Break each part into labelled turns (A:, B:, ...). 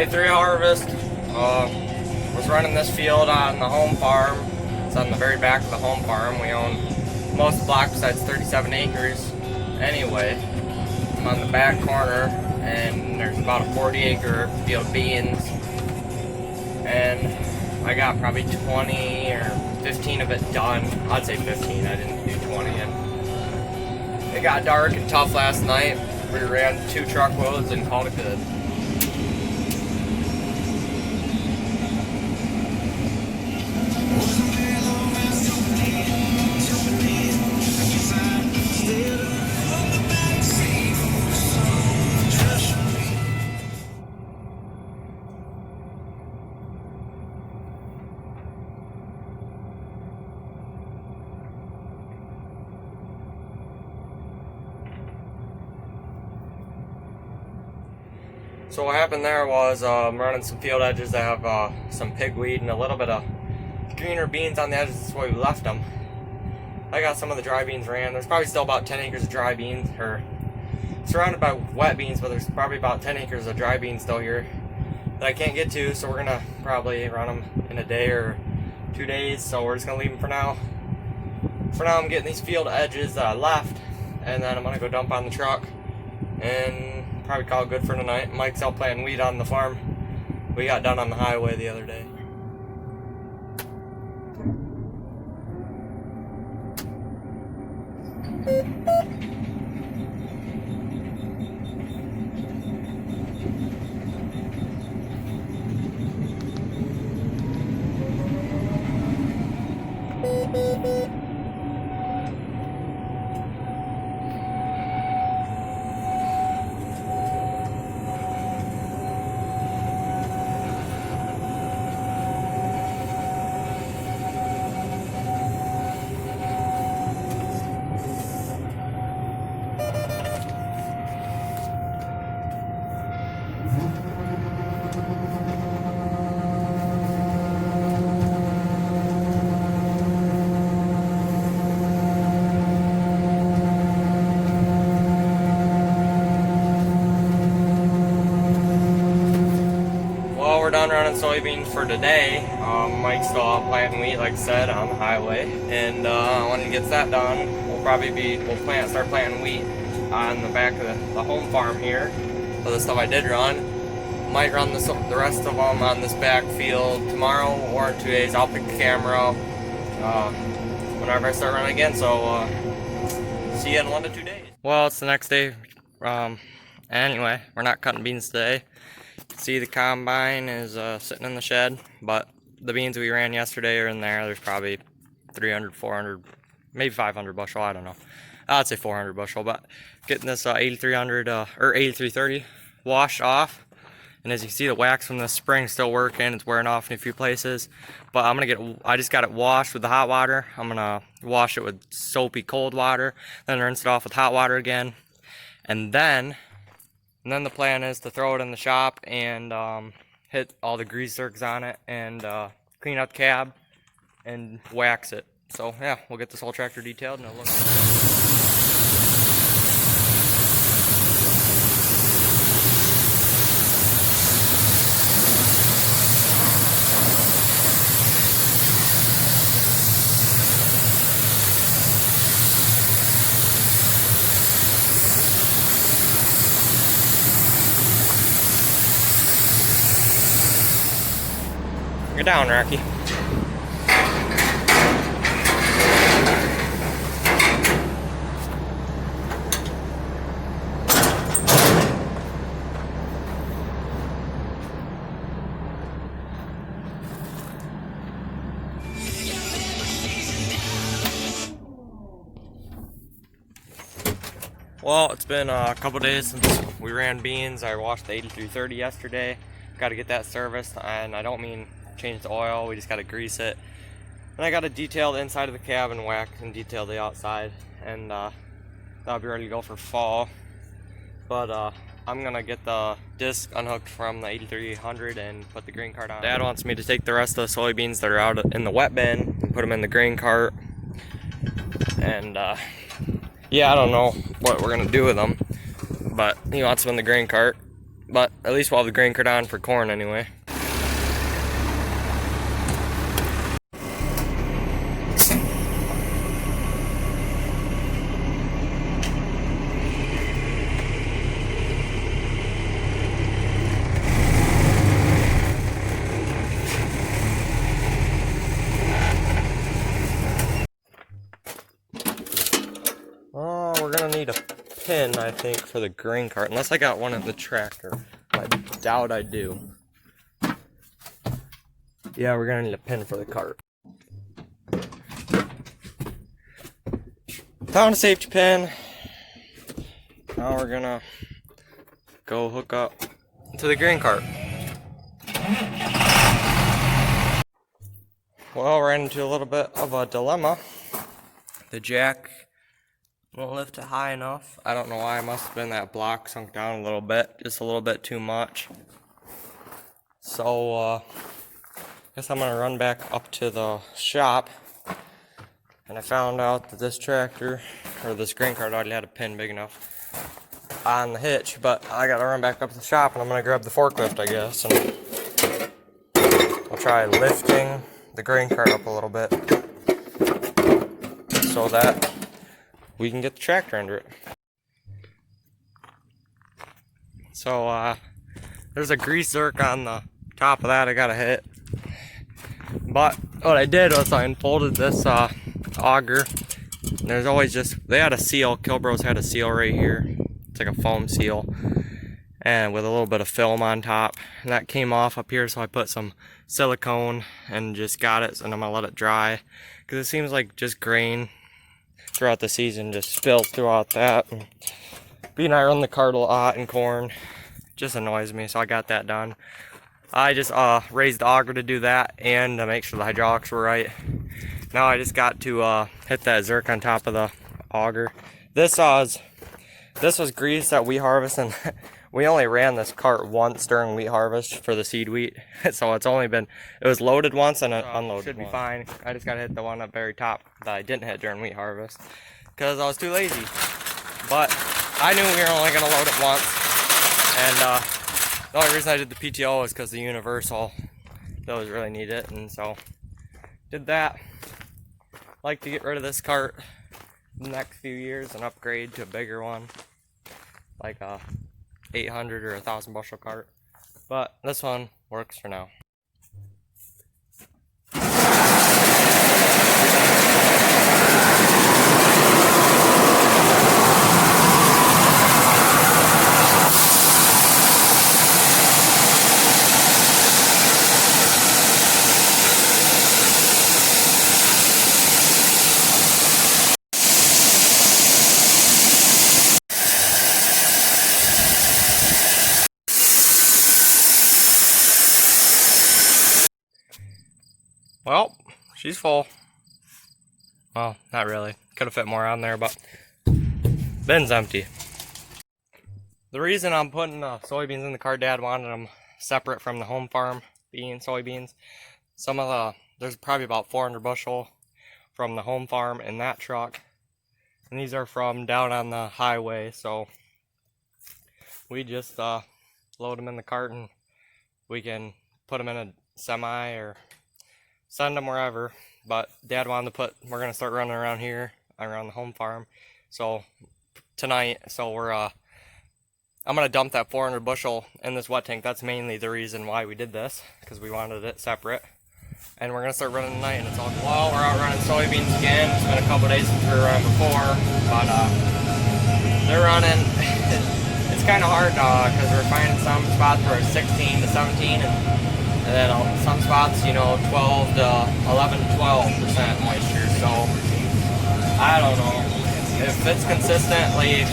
A: Day 3 harvest. Was running this field on the home farm. It's on the very back of the home farm. We own most of the block besides 37 acres. Anyway, I'm on the back corner and there's about a 40-acre field of beans. And I got probably 20 or 15 of it done. I'd say 15, I didn't do 20. And it got dark and tough last night. We ran 2 truckloads and called it good. So what happened there was I'm running some field edges that have some pigweed and a little bit of greener beans on the edges. That's why we left them. I got some of the dry beans ran. There's probably still about 10 acres of dry beans, or surrounded by wet beans, but there's probably about 10 acres of dry beans still here that I can't get to, so we're gonna probably run them in a day or 2 days, so we're just gonna leave them for now. For now I'm getting these field edges that I left, and then I'm gonna go dump on the truck and probably call it good for tonight. Mike's out planting wheat on the farm. We got done on the highway the other day. We're done running soybeans for today. Mike's still out planting wheat, like I said, on the highway. And when he gets that done, we'll start planting wheat on the back of the home farm here. So the stuff I did run, might run the rest of them on this back field tomorrow or in 2 days. I'll pick the camera up whenever I start running again. So see you in 1 to 2 days. Well, it's the next day. Anyway, we're not cutting beans today. See, the combine is sitting in the shed, but the beans we ran yesterday are in there. There's probably 300, 400, maybe 500 bushel, I don't know. I'd say 400 bushel, but getting this 8300 or 8330 washed off. And as you can see, the wax from the spring still working. It's wearing off in a few places, but I just got it washed with the hot water. I'm gonna wash it with soapy cold water, then rinse it off with hot water again, and then the plan is to throw it in the shop and hit all the grease zerks on it and clean out the cab and wax it. So yeah, we'll get this whole tractor detailed and it'll look. You're down, Rocky. Well, it's been a couple days since we ran beans. I washed the 8330 yesterday. Got to get that serviced, and I don't mean change the oil, we just got to grease it. And I got to detail the inside of the cab and wax and detail the outside, and that'll be ready to go for fall. But I'm gonna get the disc unhooked from the 8300 and put the grain cart on. Dad wants me to take the rest of the soybeans that are out in the wet bin and put them in the grain cart, and yeah, I don't know what we're gonna do with them, but he wants them in the grain cart but at least we'll have the grain cart on for corn anyway. Oh, we're gonna need a pin, I think, for the grain cart, unless I got one at the tractor. I doubt I do. Yeah, we're gonna need a pin for the cart. Found a safety pin. Now we're gonna go hook up to the grain cart. Well, ran into a little bit of a dilemma. The jack won't lift it high enough. I don't know why. It must have been that block sunk down a little bit, just a little bit too much. So I guess I'm gonna run back up to the shop, and I found out that this tractor, or this grain cart, already had a pin big enough on the hitch, but I gotta run back up to the shop, and I'm gonna grab the forklift, I guess, and I'll try lifting the grain cart up a little bit so that we can get the tractor under it. So there's a grease zerk on the top of that I gotta hit. But what I did was I unfolded this auger. And there's always they had a seal, Kilbros had a seal right here. It's like a foam seal, and with a little bit of film on top. And that came off up here, so I put some silicone and just got it, and I'm gonna let it dry. Because it seems like just grain throughout the season just spills throughout that. And being I run the cart a lot and corn, it just annoys me, so I got that done. I just raised the auger to do that and to make sure the hydraulics were right. Now I just got to hit that zerk on top of the auger. This was grease that we harvest, and we only ran this cart once during wheat harvest for the seed wheat. So it was loaded once and unloaded. Should be fine. I just gotta hit the one up very top that I didn't hit during wheat harvest because I was too lazy. But I knew we were only gonna load it once, and the only reason I did the PTO was because the universal, those really need it, and so did that. Like to get rid of this cart in the next few years and upgrade to a bigger one, like a 800 or 1,000 bushel cart, but this one works for now. Well, she's full. Well, not really. Could have fit more on there, but bin's empty. The reason I'm putting the soybeans in the cart, Dad wanted them separate from the home farm soybeans. There's probably about 400 bushel from the home farm in that truck, and these are from down on the highway. So we just load them in the cart, and we can put them in a semi or send them wherever. But Dad wanted to we're gonna start running around here, around the home farm, so tonight. So I'm gonna dump that 400 bushel in this wet tank. That's mainly the reason why we did this, because we wanted it separate. And we're gonna start running tonight, and it's all good. Well, we're out running soybeans again. It's been a couple days since we were running before, but they're running. It's kind of hard because we're finding some spots where it's 16 to 17, and then some spots, 12 to 11 to 12% moisture. So I don't know. If it's consistently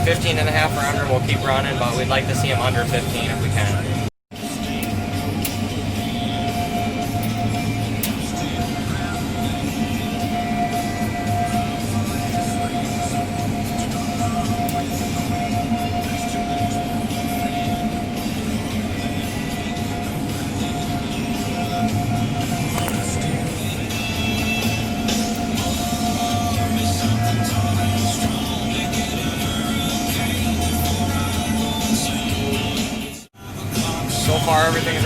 A: 15 and a half or under, we'll keep running, but we'd like to see them under 15 if we can.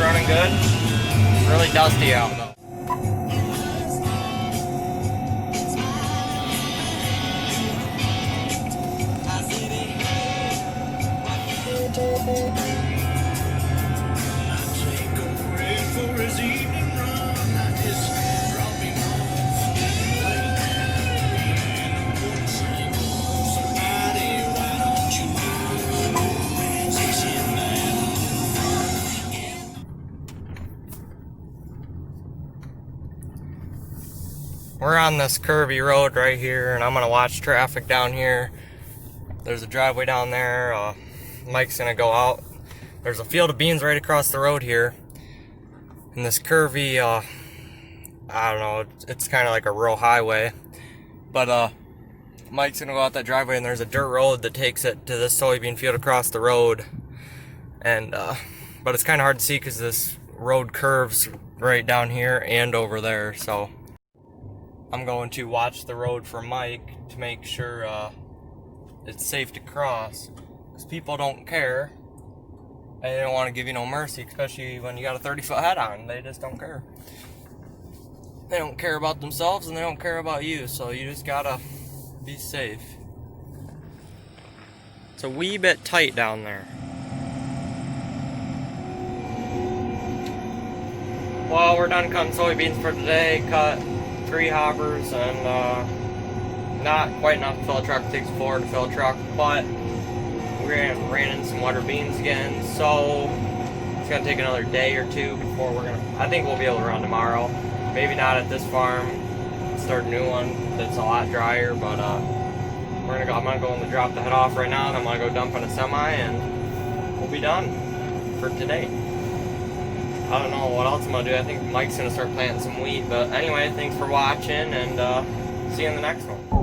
A: running good. It's really dusty out though. We're on this curvy road right here, and I'm gonna watch traffic down here. There's a driveway down there. Mike's gonna go out. There's a field of beans right across the road here. And this curvy, I don't know, it's kind of like a rural highway. But Mike's gonna go out that driveway, and there's a dirt road that takes it to this soybean field across the road. And but it's kind of hard to see because this road curves right down here and over there. So I'm going to watch the road for Mike to make sure it's safe to cross, because people don't care. They don't want to give you no mercy, especially when you got a 30-foot head on. They just don't care. They don't care about themselves, and they don't care about you, so you just gotta be safe. It's a wee bit tight down there. Well, we're done cutting soybeans for today. Cut 3 hoppers, and not quite enough to fill a truck. It takes 4 to fill a truck, but we ran in some water beans again, so it's gonna take another day or 2 before I think we'll be able to run tomorrow. Maybe not at this farm. Start a new one that's a lot drier, but I'm gonna go and drop the head off right now, and I'm gonna go dump in a semi, and we'll be done for today. I don't know what else I'm gonna do. I think Mike's gonna start planting some wheat, but anyway, thanks for watching, and see you in the next one.